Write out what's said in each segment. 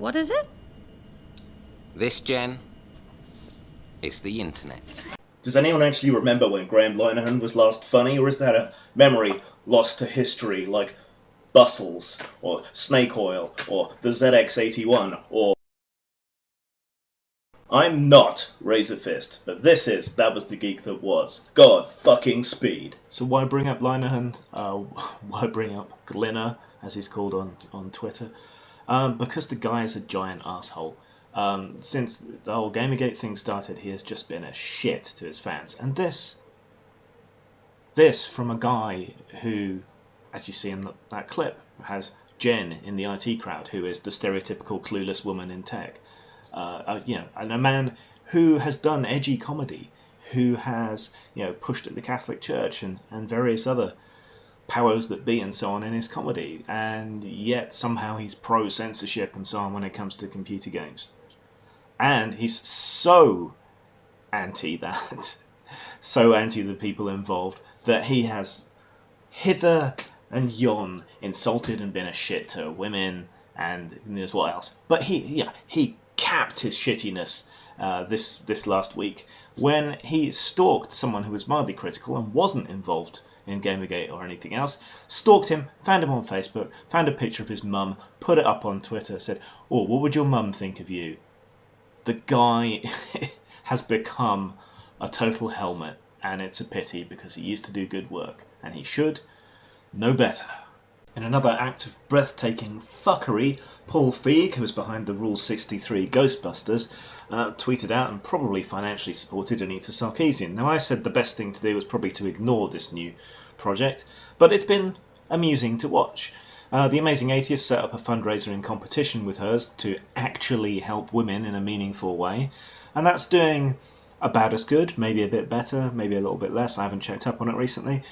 What is it? This, Jen, is the internet. Does anyone actually remember when Graham Linehan was last funny, or is that a memory lost to history, like Bustles, or Snake Oil, or the ZX81, or... I'm not Razor Fist, but this is That Was the Geek That Was. God fucking speed. So why bring up Linehan? Why bring up Glinner, as he's called on Twitter? Because the guy is a giant asshole. Since the whole Gamergate thing started, he has just been a shit to his fans. And this from a guy who, as you see in that clip, has Jen in the IT crowd, who is the stereotypical clueless woman in tech. And a man who has done edgy comedy, who has pushed at the Catholic Church and various other powers that be and so on in his comedy, and yet somehow he's pro-censorship and so on when it comes to computer games. And he's so anti that, so anti the people involved, that he has hither and yon insulted and been a shit to women and knows what else. But he capped his shittiness this last week when he stalked someone who was mildly critical and wasn't involved in Gamergate or anything else, stalked him, found him on Facebook, found a picture of his mum, put it up on Twitter, said, "Oh, what would your mum think of you?" The guy has become a total helmet, and it's a pity because he used to do good work, and he should know better. In another act of breathtaking fuckery, Paul Feig, who was behind the Rule 63 Ghostbusters, tweeted out and probably financially supported Anita Sarkeesian. Now, I said the best thing to do was probably to ignore this new project, but it's been amusing to watch. The Amazing Atheist set up a fundraiser in competition with hers to actually help women in a meaningful way, and that's doing about as good, maybe a bit better, maybe a little bit less. I haven't checked up on it recently.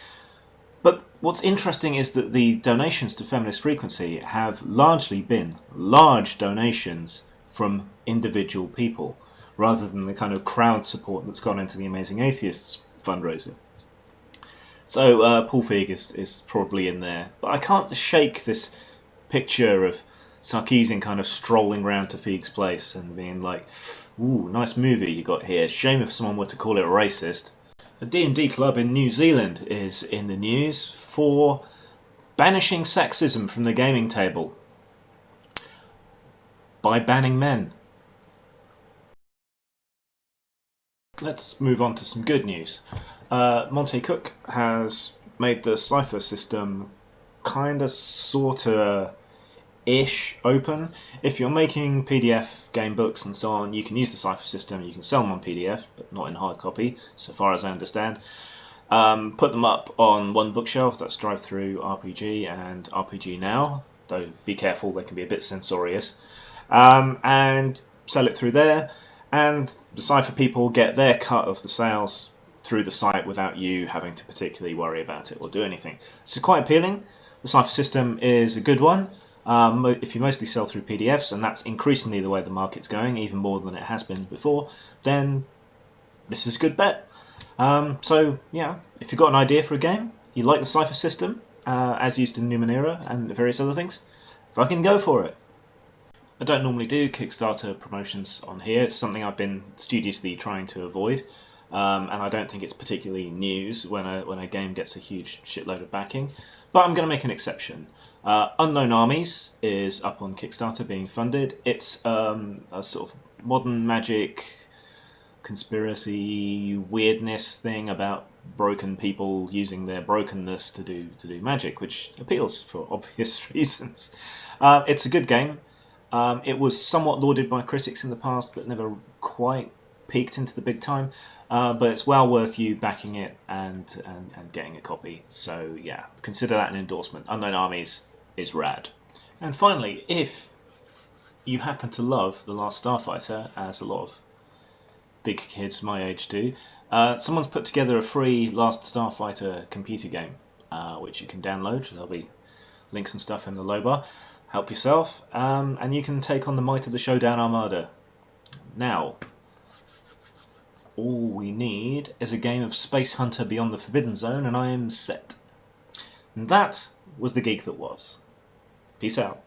But what's interesting is that the donations to Feminist Frequency have largely been large donations from individual people, rather than the kind of crowd support that's gone into the Amazing Atheists fundraiser. So Paul Feig is probably in there. But I can't shake this picture of Sarkeesian kind of strolling round to Feig's place and being like, "Ooh, nice movie you got here. Shame if someone were to call it racist." A D&D club in New Zealand is in the news for banishing sexism from the gaming table by banning men. Let's move on to some good news. Monte Cook has made the Cypher system kinda, sorta, ish open. If you're making PDF game books and so on, you can use the Cypher system. You can sell them on PDF, but not in hard copy, so far as I understand. Put them up on one bookshelf, that's Drive-Thru RPG and RPG Now, though be careful, they can be a bit censorious. And sell it through there, and the Cypher people get their cut of the sales through the site without you having to particularly worry about it or do anything. So quite appealing. The Cypher system is a good one. If you mostly sell through PDFs, and that's increasingly the way the market's going, even more than it has been before, then this is a good bet. So yeah, if you've got an idea for a game, you like the Cypher system, as used in Numenera and various other things, fucking go for it. I don't normally do Kickstarter promotions on here. It's something I've been studiously trying to avoid, and I don't think it's particularly news when a game gets a huge shitload of backing. But I'm going to make an exception. Unknown Armies is up on Kickstarter being funded. It's a sort of modern magic conspiracy weirdness thing about broken people using their brokenness to do magic, which appeals for obvious reasons. It's a good game. It was somewhat lauded by critics in the past, but never quite peaked into the big time. But it's well worth you backing it and getting a copy. So yeah, consider that an endorsement. Unknown Armies is rad. And finally, if you happen to love The Last Starfighter, as a lot of big kids my age do, someone's put together a free Last Starfighter computer game, which you can download. There'll be links and stuff in the low bar. Help yourself, and you can take on the might of the Showdown Armada. Now, all we need is a game of Space Hunter Beyond the Forbidden Zone, and I am set. And that was The Geek That Was. Peace out.